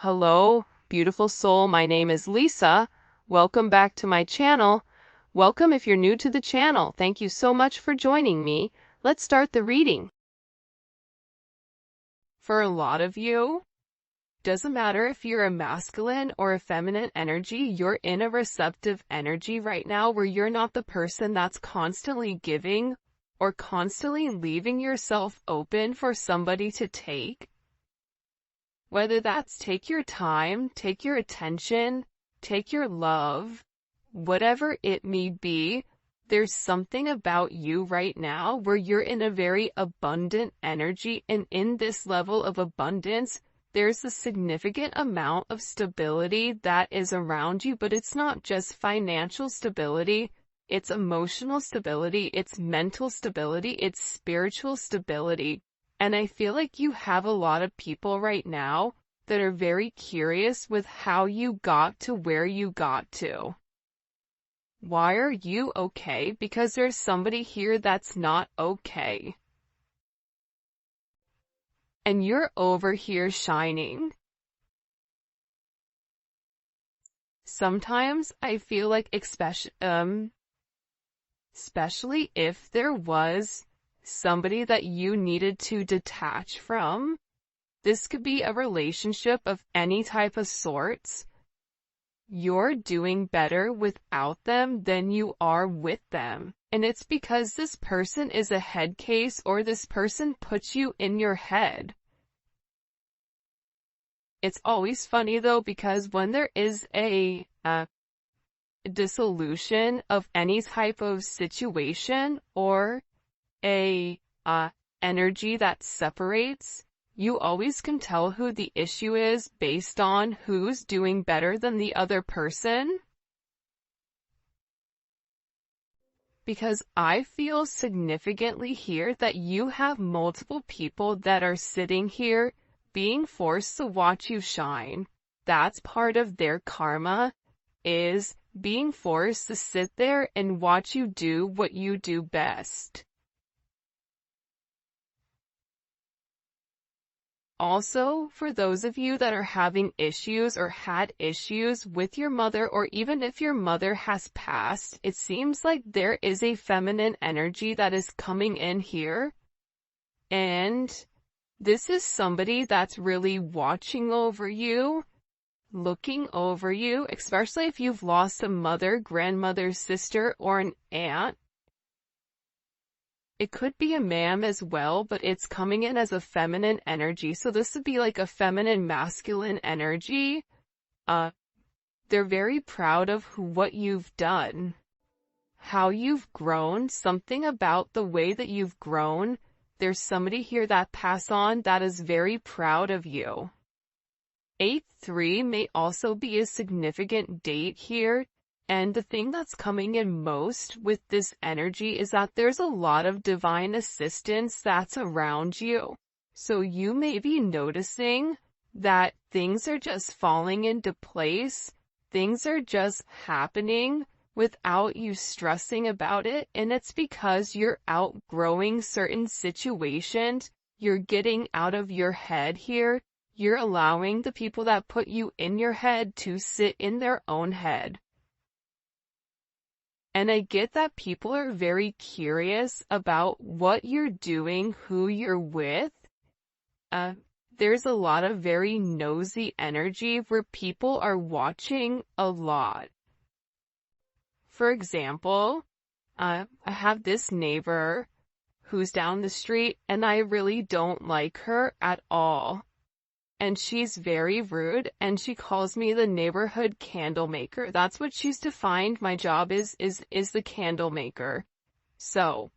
Hello, beautiful soul. My name is Lisa. Welcome back to my channel. Welcome if you're new to the channel. Thank you so much for joining me. Let's start the reading. For a lot of you, doesn't matter if you're a masculine or a feminine energy, you're in a receptive energy right now where you're not the person that's constantly giving or constantly leaving yourself open for somebody to take. Whether that's take your time, take your attention, take your love, whatever it may be, there's something about you right now where you're in a very abundant energy, and in this level of abundance, there's a significant amount of stability that is around you, but it's not just financial stability, it's emotional stability, it's mental stability, it's spiritual stability. And I feel like you have a lot of people right now that are very curious with how you got to where you got to. Why are you okay? Because there's somebody here that's not okay. And you're over here shining. Sometimes I feel like especially if there was somebody that you needed to detach from. This could be a relationship of any type of sorts. You're doing better without them than you are with them. And it's because this person is a head case, or this person puts you in your head. It's always funny though, because when there is a dissolution of any type of situation or a energy that separates, you always can tell who the issue is based on who's doing better than the other person. Because I feel significantly here that you have multiple people that are sitting here being forced to watch you shine. That's part of their karma, is being forced to sit there and watch you do what you do best. Also, for those of you that are having issues or had issues with your mother, or even if your mother has passed, it seems like there is a feminine energy that is coming in here. And this is somebody that's really watching over you, looking over you, especially if you've lost a mother, grandmother, sister, or an aunt. It could be a ma'am as well, but it's coming in as a feminine energy. So this would be like a feminine masculine energy. They're very proud of what you've done, how you've grown, something about the way that you've grown. There's somebody here that passed on that is very proud of you. 8-3 may also be a significant date here. And the thing that's coming in most with this energy is that there's a lot of divine assistance that's around you. So you may be noticing that things are just falling into place. Things are just happening without you stressing about it. And it's because you're outgrowing certain situations. You're getting out of your head here. You're allowing the people that put you in your head to sit in their own head. And I get that people are very curious about what you're doing, who you're with. There's a lot of very nosy energy where people are watching a lot. For example, I have this neighbor who's down the street, and I really don't like her at all. And she's very rude, and she calls me the neighborhood candle maker. That's what she's defined. My job is the candle maker. So,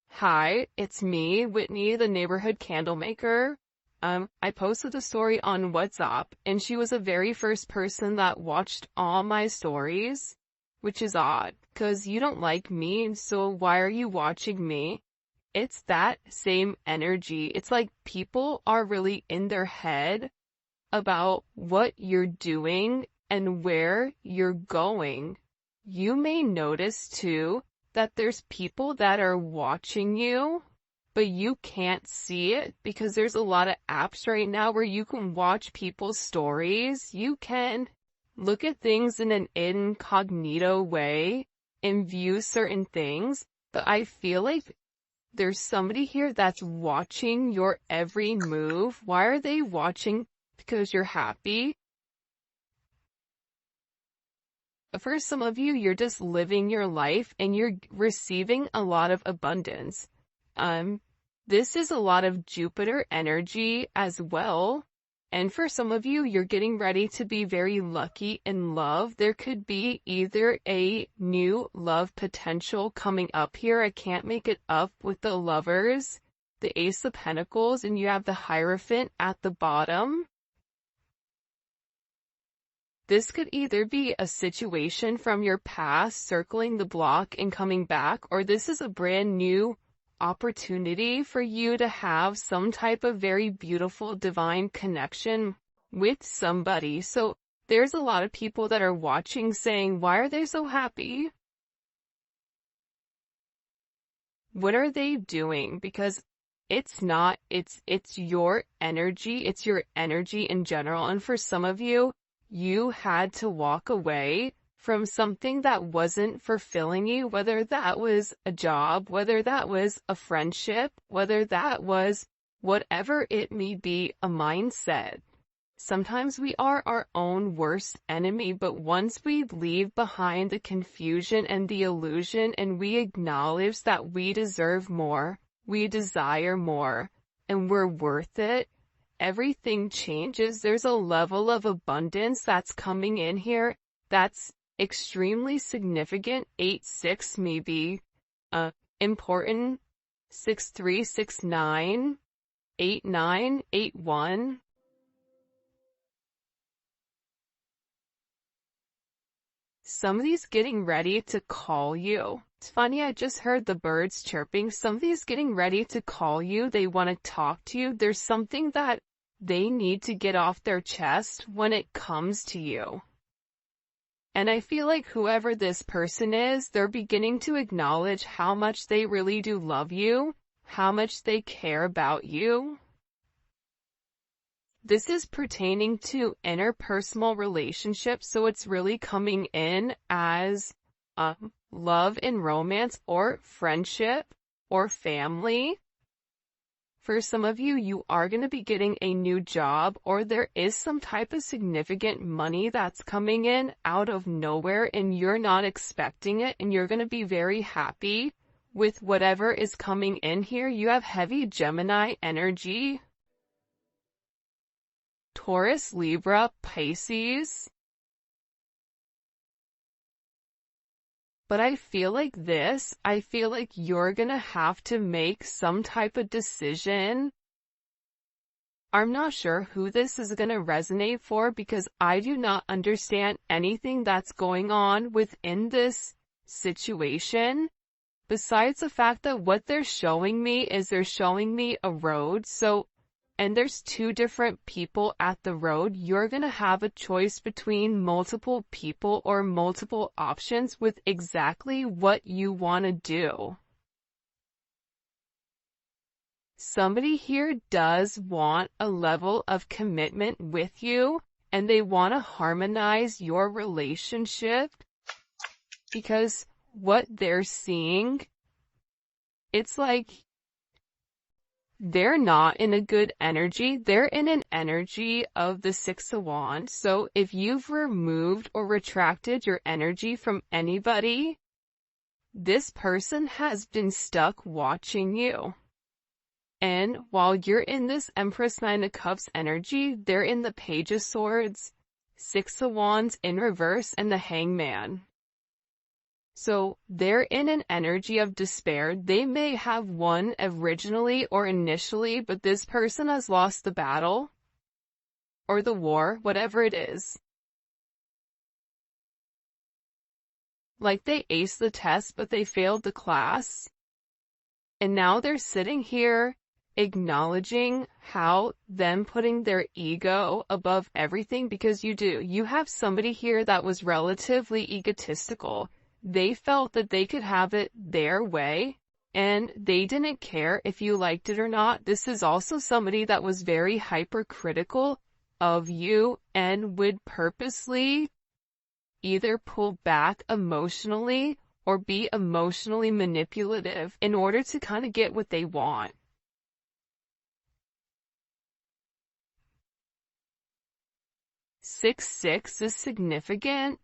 hi, it's me, Whitney, the neighborhood candle maker. I posted a story on WhatsApp, and she was the very first person that watched all my stories, which is odd, because you don't like me, so why are you watching me? It's that same energy. It's like people are really in their head about what you're doing and where you're going. You may notice too that there's people that are watching you, but you can't see it because there's a lot of apps right now where you can watch people's stories. You can look at things in an incognito way and view certain things, but I feel like there's somebody here that's watching your every move. Why are they watching? Because you're happy. For some of you, you're just living your life and you're receiving a lot of abundance. This is a lot of Jupiter energy as well. And for some of you, you're getting ready to be very lucky in love. There could be either a new love potential coming up here. I can't make it up with the Lovers, the Ace of Pentacles, and you have the Hierophant at the bottom. This could either be a situation from your past circling the block and coming back, or this is a brand new opportunity for you to have some type of very beautiful divine connection with somebody. So there's a lot of people that are watching saying, why are they so happy? What are they doing? Because it's not, it's your energy. It's your energy in general. And for some of you, you had to walk away from something that wasn't fulfilling you, whether that was a job, whether that was a friendship, whether that was whatever it may be, a mindset. Sometimes we are our own worst enemy, but once we leave behind the confusion and the illusion and we acknowledge that we deserve more, we desire more, and we're worth it, everything changes. There's a level of abundance that's coming in here that's extremely significant. 8-6 may be important. 6-3, 6-9, 8-9, 8-1. Somebody's getting ready to call you. It's funny, I just heard the birds chirping. Somebody's getting ready to call you. They want to talk to you. There's something that they need to get off their chest when it comes to you. And I feel like whoever this person is, they're beginning to acknowledge how much they really do love you, how much they care about you. This is pertaining to interpersonal relationships, so it's really coming in as love and romance or friendship or family. For some of you, you are going to be getting a new job, or there is some type of significant money that's coming in out of nowhere and you're not expecting it, and you're going to be very happy with whatever is coming in here. You have heavy Gemini energy. Taurus, Libra, Pisces. But I feel like you're gonna have to make some type of decision. I'm not sure who this is gonna resonate for because I do not understand anything that's going on within this situation. Besides the fact that what they're showing me is they're showing me a road. And there's two different people at the road. You're going to have a choice between multiple people or multiple options with exactly what you want to do. Somebody here does want a level of commitment with you, and they want to harmonize your relationship because what they're seeing, it's like they're not in a good energy. They're in an energy of the Six of Wands. So if you've removed or retracted your energy from anybody, this person has been stuck watching you. And while you're in this Empress, Nine of Cups energy, they're in the Page of Swords, Six of Wands in reverse, and the Hangman. So they're in an energy of despair. They may have won originally or initially, but this person has lost the battle or the war, whatever it is. Like they aced the test, but they failed the class. And now they're sitting here acknowledging how them putting their ego above everything, because you have somebody here that was relatively egotistical. They felt that they could have it their way. and they didn't care if you liked it or not. This is also somebody that was very hypercritical of you and would purposely either pull back emotionally or be emotionally manipulative in order to kind of get what they want. Six is significant.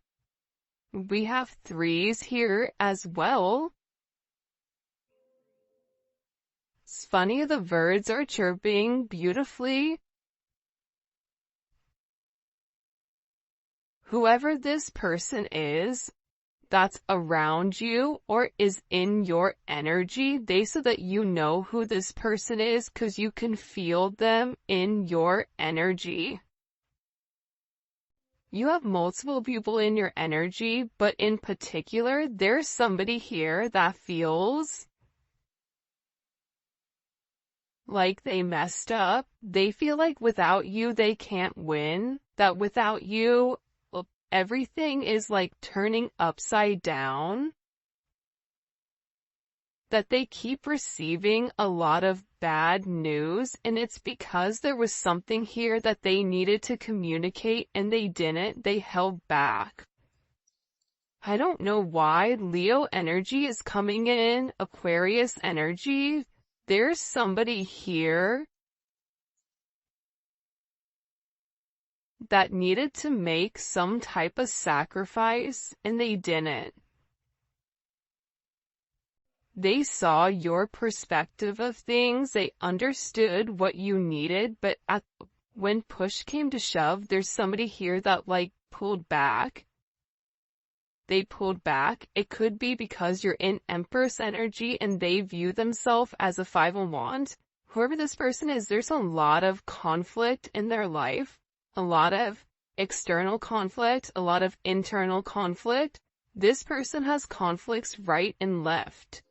We have threes here as well. It's funny, the birds are chirping beautifully. Whoever this person is that's around you or is in your energy, they so that you know who this person is because you can feel them in your energy. You have multiple people in your energy, but in particular, there's somebody here that feels like they messed up. They feel like without you, they can't win. That without you, everything is like turning upside down. That they keep receiving a lot of bad news, and it's because there was something here that they needed to communicate and they didn't. They held back. I don't know why Leo energy is coming in, Aquarius energy. There's somebody here that needed to make some type of sacrifice and they didn't. They saw your perspective of things, they understood what you needed, but when push came to shove, there's somebody here that like pulled back. They pulled back. It could be because you're in Empress energy and they view themselves as a five of wands. Whoever this person is, there's a lot of conflict in their life, a lot of external conflict, a lot of internal conflict. This person has conflicts right and left.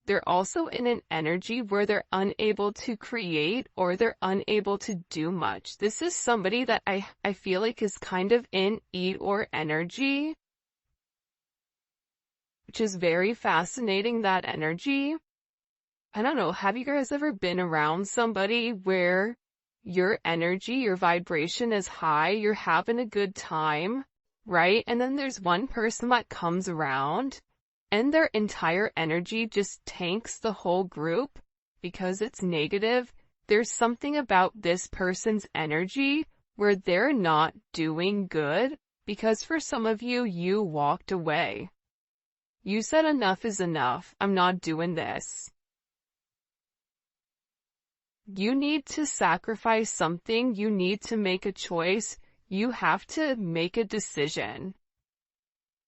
They're also in an energy where they're unable to create or they're unable to do much. This is somebody that I feel like is kind of in Eeyore energy, which is very fascinating, that energy. I don't know, have you guys ever been around somebody where your energy, your vibration is high, you're having a good time, right? And then there's one person that comes around and their entire energy just tanks the whole group because it's negative. There's something about this person's energy where they're not doing good because for some of you, you walked away. You said enough is enough. I'm not doing this. You need to sacrifice something. You need to make a choice. You have to make a decision.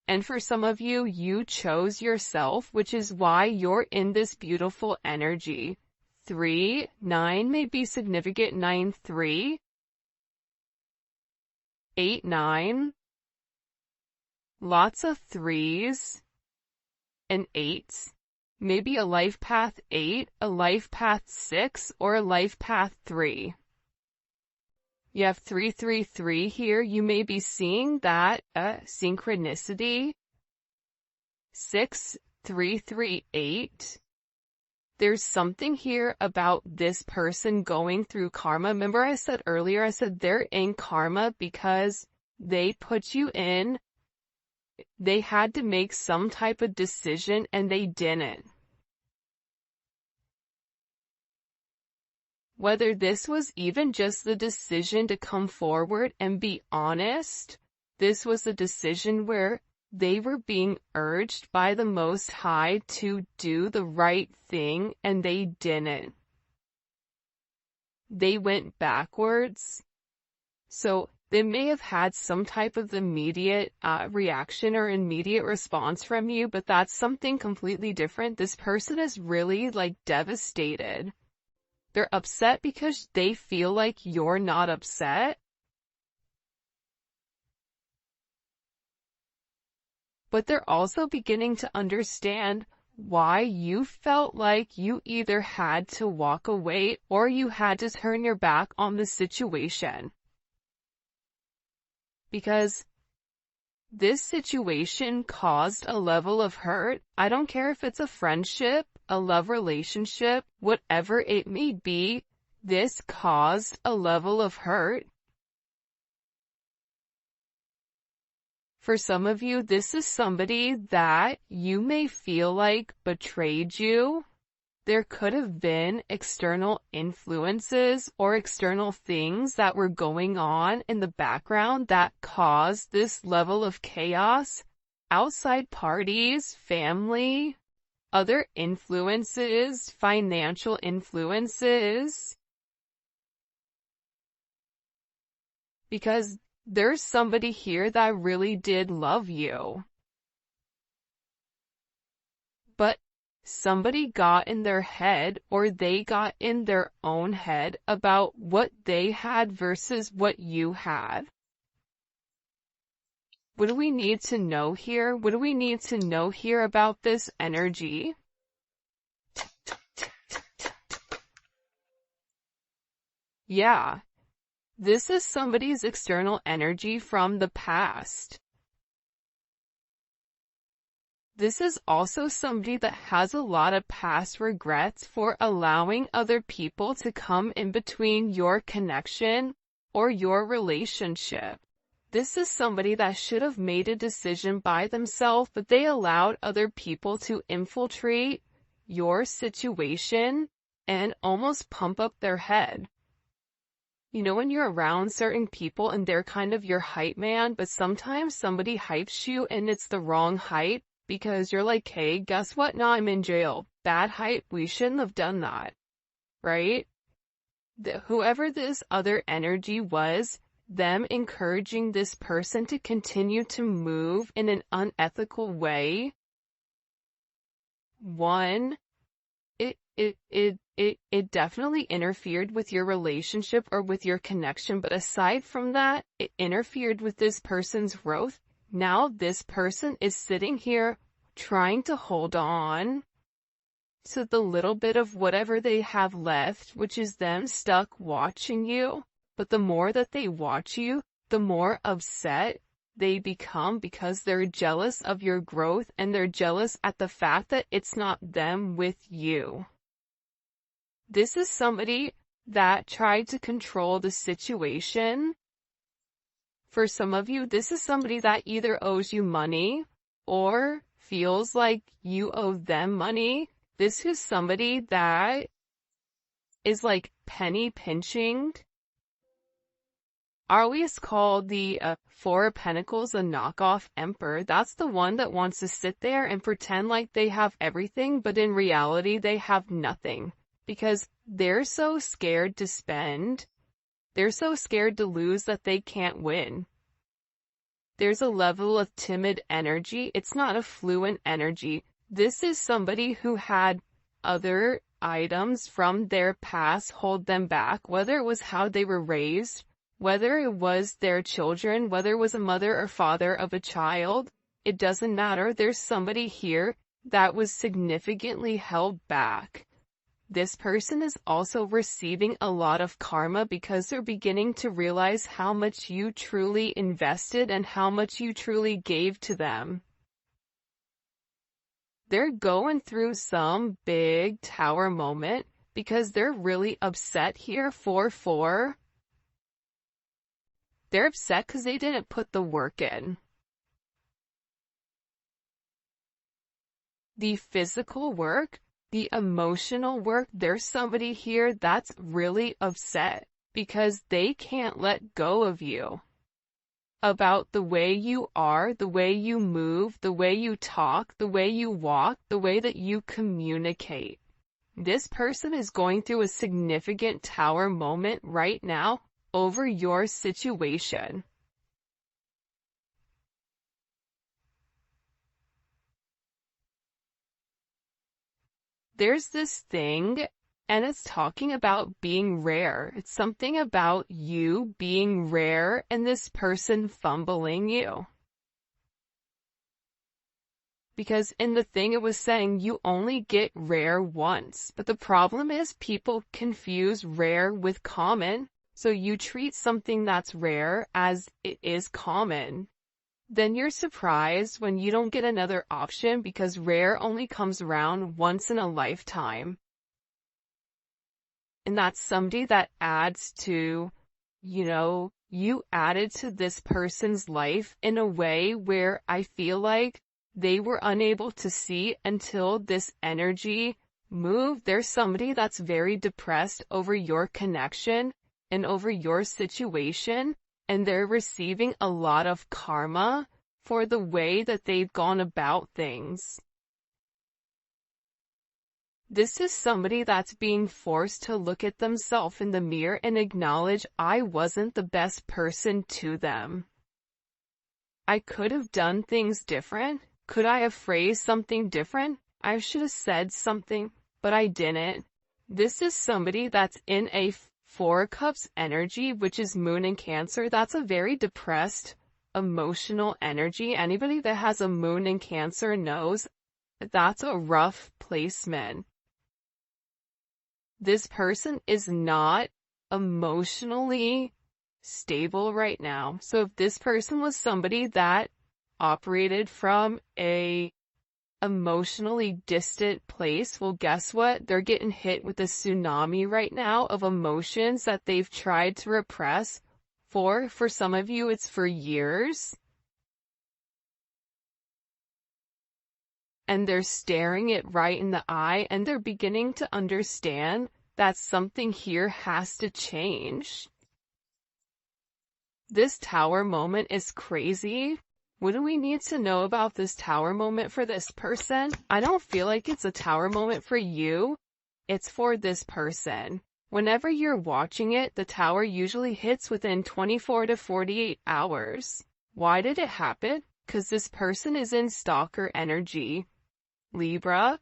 And for some of you, you chose yourself, which is why you're in this beautiful energy. 3, 9 may be significant. 9, 3, 8, 9. Lots of 3s and 8s. Maybe a life path 8, a life path 6, or a life path 3. You have 333 here. You may be seeing that synchronicity. 6338. There's something here about this person going through karma. Remember I said earlier, I said they're in karma because they put you in. They had to make some type of decision and they didn't. Whether this was even just the decision to come forward and be honest, this was a decision where they were being urged by the Most High to do the right thing and they didn't. They went backwards. So they may have had some type of immediate reaction or immediate response from you, but that's something completely different. This person is really like devastated. They're upset because they feel like you're not upset. But they're also beginning to understand why you felt like you either had to walk away or you had to turn your back on the situation. Because This situation caused a level of hurt. I don't care if it's a friendship, a love relationship, whatever it may be, this caused a level of hurt. For some of you, this is somebody that you may feel like betrayed you. There could have been external influences or external things that were going on in the background that caused this level of chaos. Outside parties, family, other influences, financial influences. Because there's somebody here that really did love you. But somebody got in their head, or they got in their own head about what they had versus what you had. What do we need to know here? What do we need to know here about this energy? Yeah, this is somebody's external energy from the past. This is also somebody that has a lot of past regrets for allowing other people to come in between your connection or your relationship. This is somebody that should have made a decision by themselves, but they allowed other people to infiltrate your situation and almost pump up their head. You know, when you're around certain people and they're kind of your hype man, but sometimes somebody hypes you and it's the wrong hype. Because you're like, hey, guess what? Now I'm in jail. Bad hype. We shouldn't have done that. Right? Whoever this other energy was, them encouraging this person to continue to move in an unethical way. One, it definitely interfered with your relationship or with your connection. But aside from that, it interfered with this person's growth. Now this person is sitting here trying to hold on to the little bit of whatever they have left, which is them stuck watching you. But the more that they watch you, the more upset they become because they're jealous of your growth and they're jealous at the fact that it's not them with you. This is somebody that tried to control the situation. For some of you, this is somebody that either owes you money or feels like you owe them money. This is somebody that is like penny pinching. I always call the Four of Pentacles a knockoff emperor. That's the one that wants to sit there and pretend like they have everything, but in reality they have nothing. Because they're so scared to spend. They're so scared to lose that they can't win. There's a level of timid energy. It's not a fluent energy. This is somebody who had other items from their past hold them back, whether it was how they were raised, whether it was their children, whether it was a mother or father of a child. It doesn't matter. There's somebody here that was significantly held back. This person is also receiving a lot of karma because they're beginning to realize how much you truly invested and how much you truly gave to them. They're going through some big tower moment because they're really upset here. 4-4. They're upset because they didn't put the work in. The physical work, the emotional work, there's somebody here that's really upset because they can't let go of you. About the way you are, the way you move, the way you talk, the way you walk, the way that you communicate. This person is going through a significant tower moment right now over your situation. There's this thing, and it's talking about being rare. It's something about you being rare and this person fumbling you. Because in the thing it was saying you only get rare once. But the problem is people confuse rare with common. So you treat something that's rare as it is common. then you're surprised when you don't get another option because rare only comes around once in a lifetime. And that's somebody that adds to, you added to this person's life in a way where I feel like they were unable to see until this energy moved. There's somebody that's very depressed over your connection and over your situation, and they're receiving a lot of karma for the way that they've gone about things. This is somebody that's being forced to look at themselves in the mirror and acknowledge, I wasn't the best person to them. I could have done things different. Could I have phrased something different? I should have said something, but I didn't. This is somebody that's in a Four of Cups energy, which is Moon in Cancer. That's a very depressed, emotional energy. Anybody that has a Moon in Cancer knows that's a rough placement. This person is not emotionally stable right now. So if this person was somebody that operated from a emotionally distant place, well, guess what? They're getting hit with a tsunami right now of emotions that they've tried to repress for some of you, it's for years. And they're staring it right in the eye, and they're beginning to understand that something here has to change. This tower moment is crazy. What do we need to know about this tower moment for this person? I don't feel like it's a tower moment for you. It's for this person. Whenever you're watching it, the tower usually hits within 24 to 48 hours. Why did it happen? Because this person is in stalker energy. Libra.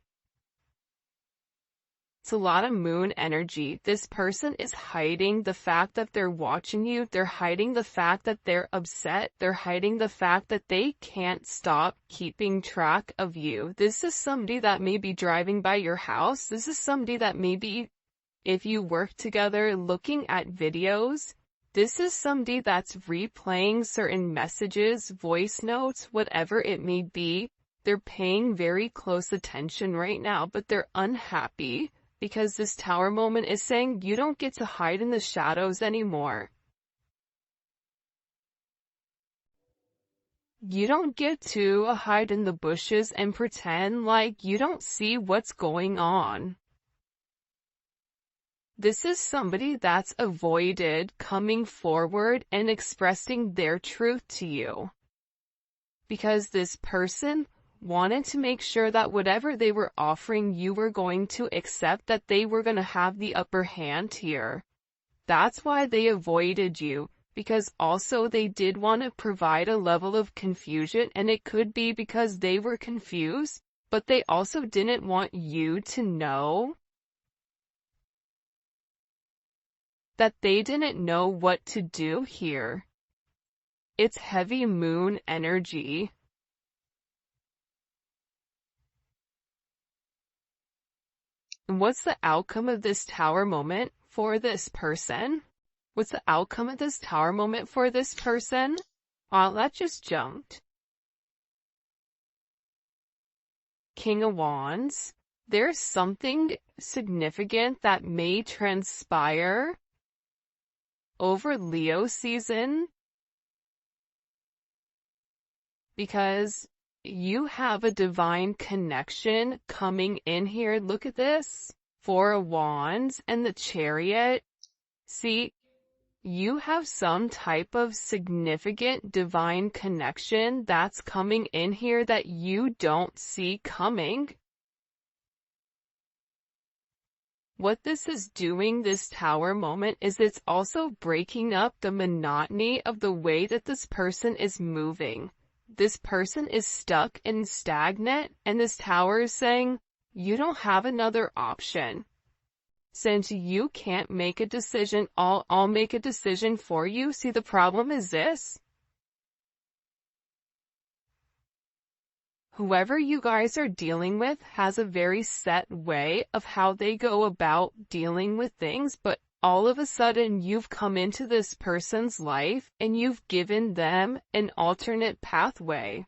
It's a lot of moon energy. This person is hiding the fact that they're watching you. They're hiding the fact that they're upset. They're hiding the fact that they can't stop keeping track of you. This is somebody that may be driving by your house. This is somebody that maybe, if you work together looking at videos, this is somebody that's replaying certain messages, voice notes, whatever it may be. They're paying very close attention right now, but they're unhappy because this tower moment is saying you don't get to hide in the shadows anymore. You don't get to hide in the bushes and pretend like you don't see what's going on. This is somebody that's avoided coming forward and expressing their truth to you. Because this person wanted to make sure that whatever they were offering you were going to accept, that they were going to have the upper hand here. That's why they avoided you, because also they did want to provide a level of confusion, and it could be because they were confused, but they also didn't want you to know that they didn't know what to do here. It's heavy moon energy. And what's the outcome of this tower moment for this person? What's the outcome of this tower moment for this person? Well, that just jumped. King of Wands. There's something significant that may transpire over Leo season, because you have a divine connection coming in here. Look at this. Four of Wands and the Chariot. See, you have some type of significant divine connection that's coming in here that you don't see coming. What this is doing, this tower moment, is it's also breaking up the monotony of the way that this person is moving. This person is stuck and stagnant, and this tower is saying, you don't have another option. Since you can't make a decision, I'll make a decision for you. See, the problem is this. Whoever you guys are dealing with has a very set way of how they go about dealing with things, but all of a sudden you've come into this person's life and you've given them an alternate pathway.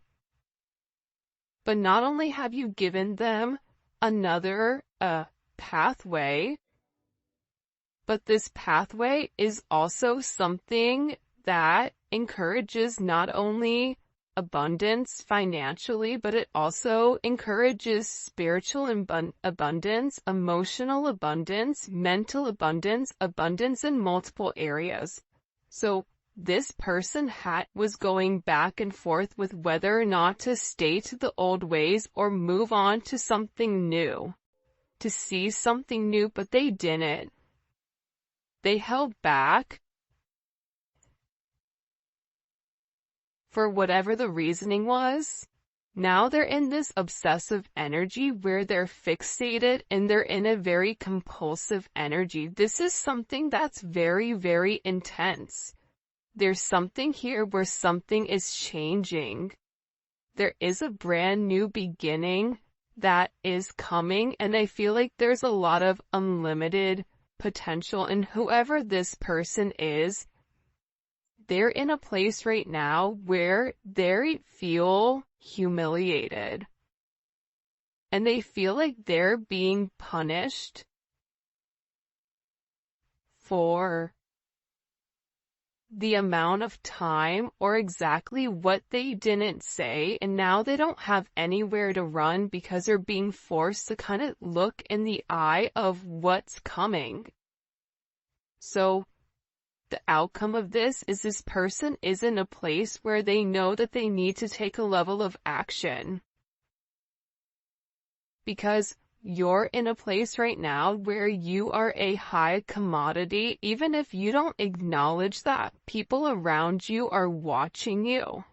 But not only have you given them another pathway, but this pathway is also something that encourages not only abundance financially, but it also encourages spiritual abundance, emotional abundance, mental abundance, abundance in multiple areas. So this person was going back and forth with whether or not to stay to the old ways or move on to something new, to see something new, but they didn't. They held back for whatever the reasoning was. Now they're in this obsessive energy where they're fixated and they're in a very compulsive energy. This is something that's very, very intense. There's something here where something is changing. There is a brand new beginning that is coming, and I feel like there's a lot of unlimited potential in whoever this person is. They're in a place right now where they feel humiliated. And they feel like they're being punished for the amount of time or exactly what they didn't say, and now they don't have anywhere to run because they're being forced to kind of look in the eye of what's coming. So the outcome of this person is in a place where they know that they need to take a level of action. Because you're in a place right now where you are a high commodity. Even if you don't acknowledge that, people around you are watching you.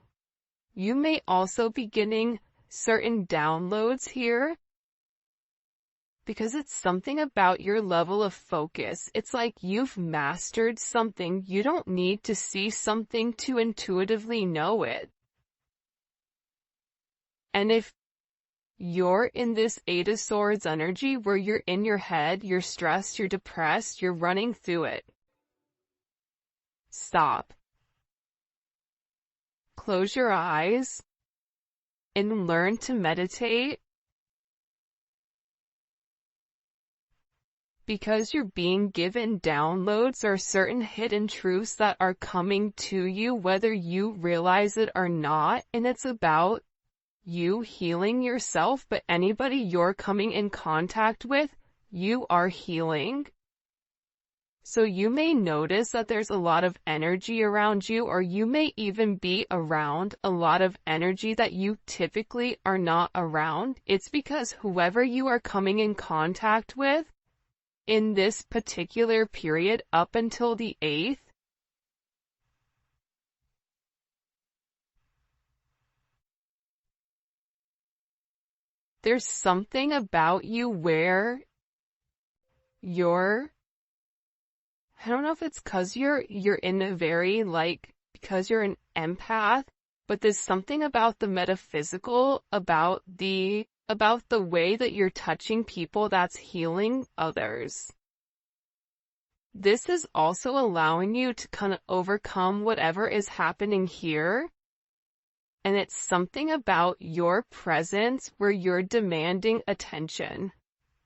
You may also be getting certain downloads here, because it's something about your level of focus. It's like you've mastered something. You don't need to see something to intuitively know it. And if you're in this Eight of Swords energy where you're in your head, you're stressed, you're depressed, you're running through it, stop. Close your eyes and learn to meditate. Because you're being given downloads or certain hidden truths that are coming to you, whether you realize it or not, and it's about you healing yourself, but anybody you're coming in contact with, you are healing. So you may notice that there's a lot of energy around you, or you may even be around a lot of energy that you typically are not around. It's because whoever you are coming in contact with in this particular period up until the 8th, there's something about you where I don't know if it's because you're in a very, because you're an empath, but there's something about the metaphysical, about the way that you're touching people that's healing others. This is also allowing you to kind of overcome whatever is happening here. And it's something about your presence where you're demanding attention.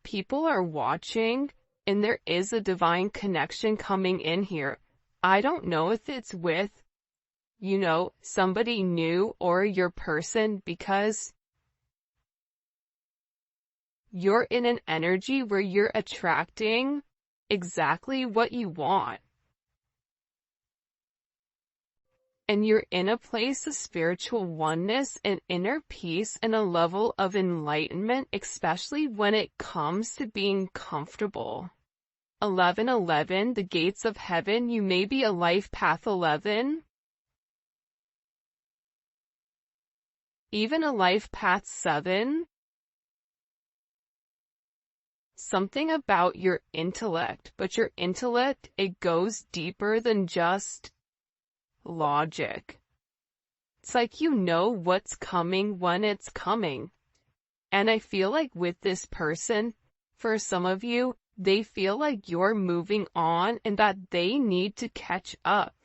People are watching, and there is a divine connection coming in here. I don't know if it's with, somebody new or your person, because you're in an energy where you're attracting exactly what you want. And you're in a place of spiritual oneness and inner peace and a level of enlightenment, especially when it comes to being comfortable. 1111, the gates of heaven. You may be a life path 11. Even a life path 7. Something about your intellect, but your intellect, it goes deeper than just logic. It's like you know what's coming when it's coming. And I feel like with this person, for some of you, They feel like you're moving on and that they need to catch up.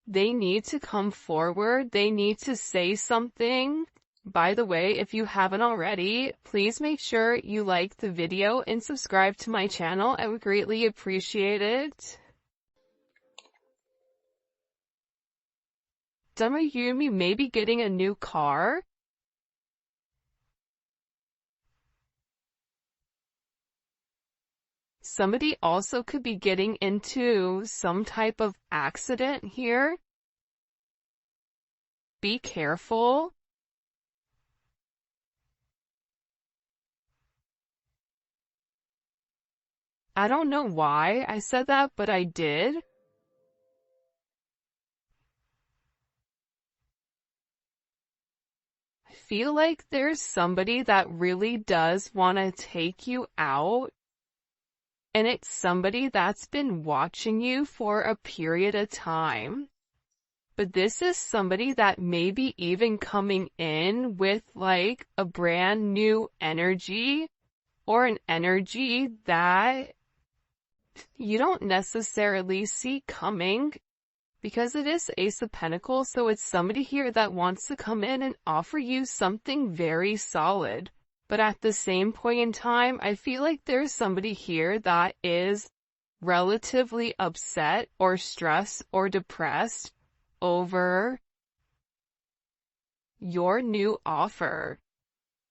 They need to come forward. They need to say something. By the way, if you haven't already, please make sure you like the video and subscribe to my channel. I would greatly appreciate it. Some of you may be getting a new car. Somebody also could be getting into some type of accident here. Be careful. I don't know why I said that, but I did. I feel like there's somebody that really does want to take you out. And it's somebody that's been watching you for a period of time. But this is somebody that may be even coming in with like a brand new energy or an energy that you don't necessarily see coming because it is Ace of Pentacles. So it's somebody here that wants to come in and offer you something very solid. But at the same point in time, I feel like there's somebody here that is relatively upset or stressed or depressed over your new offer.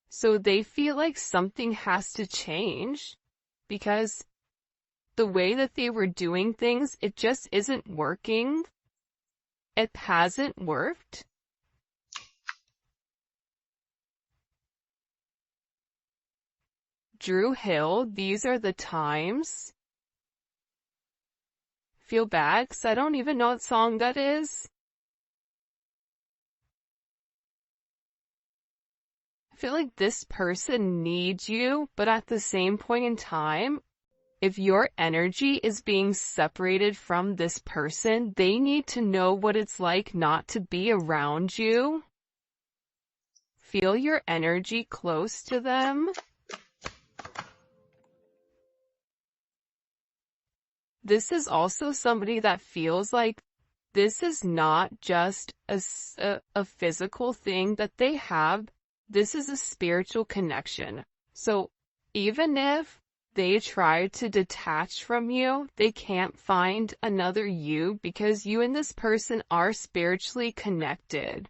So they feel like something has to change because the way that they were doing things, it just isn't working. It hasn't worked. Drew Hill, these are the times. Feel bad because I don't even know what song that is. I feel like this person needs you, but at the same point in time, if your energy is being separated from this person, they need to know what it's like not to be around you. Feel your energy close to them. This is also somebody that feels like this is not just a physical thing that they have. This is a spiritual connection. So even if they try to detach from you, they can't find another you because you and this person are spiritually connected.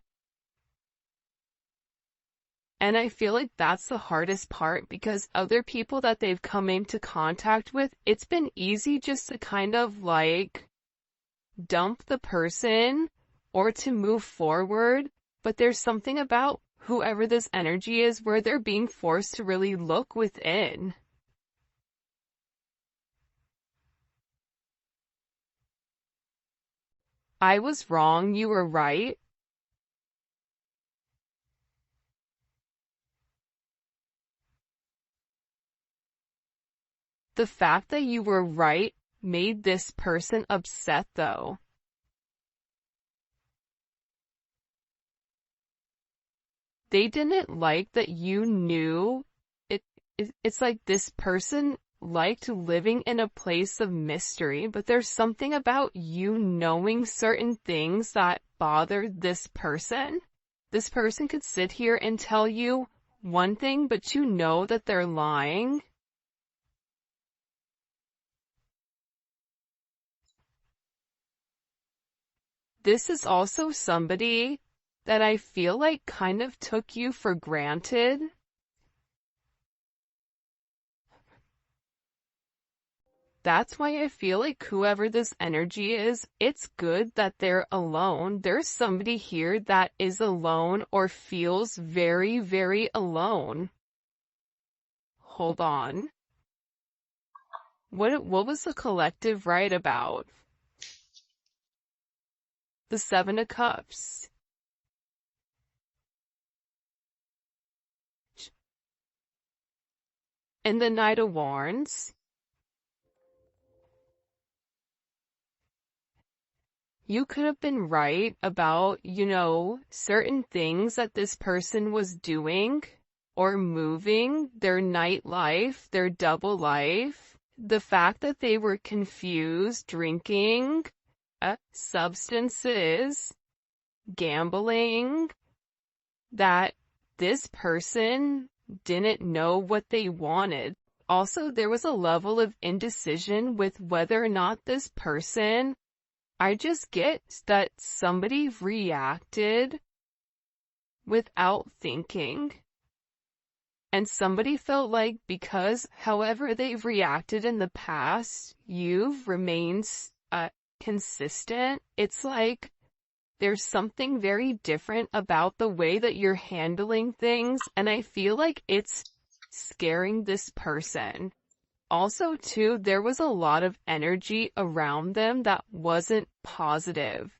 And I feel like that's the hardest part because other people that they've come into contact with, it's been easy just to kind of like dump the person or to move forward. But there's something about whoever this energy is where they're being forced to really look within. I was wrong, you were right. The fact that you were right made this person upset though. They didn't like that you knew it. It's like this person liked living in a place of mystery, but there's something about you knowing certain things that bothered this person. This person could sit here and tell you one thing, but you know that they're lying. This is also somebody that I feel like kind of took you for granted. That's why I feel like whoever this energy is, it's good that they're alone. There's somebody here that is alone or feels very, very alone. Hold on. What was the collective right about? The Seven of Cups. And the Knight of Wands. You could have been right about, certain things that this person was doing, or moving, their nightlife, their double life, the fact that they were confused, drinking, substances, gambling, that this person didn't know what they wanted. Also, there was a level of indecision with whether or not this person, I just get that somebody reacted without thinking. And somebody felt like because however they've reacted in the past, you've remained consistent. It's like there's something very different about the way that you're handling things, and I feel like it's scaring this person. Also, too, there was a lot of energy around them that wasn't positive.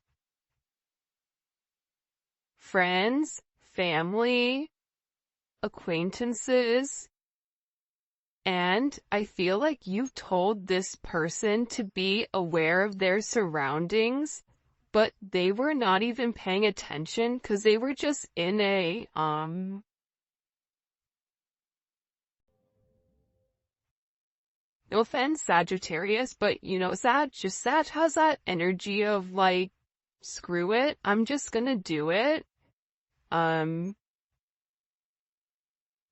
Friends, family, acquaintances, and I feel like you've told this person to be aware of their surroundings, but they were not even paying attention because they were just in a, no offense, Sagittarius, but you know, Sag has that energy of like, screw it, I'm just gonna do it.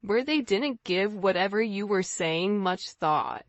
Where they didn't give whatever you were saying much thought.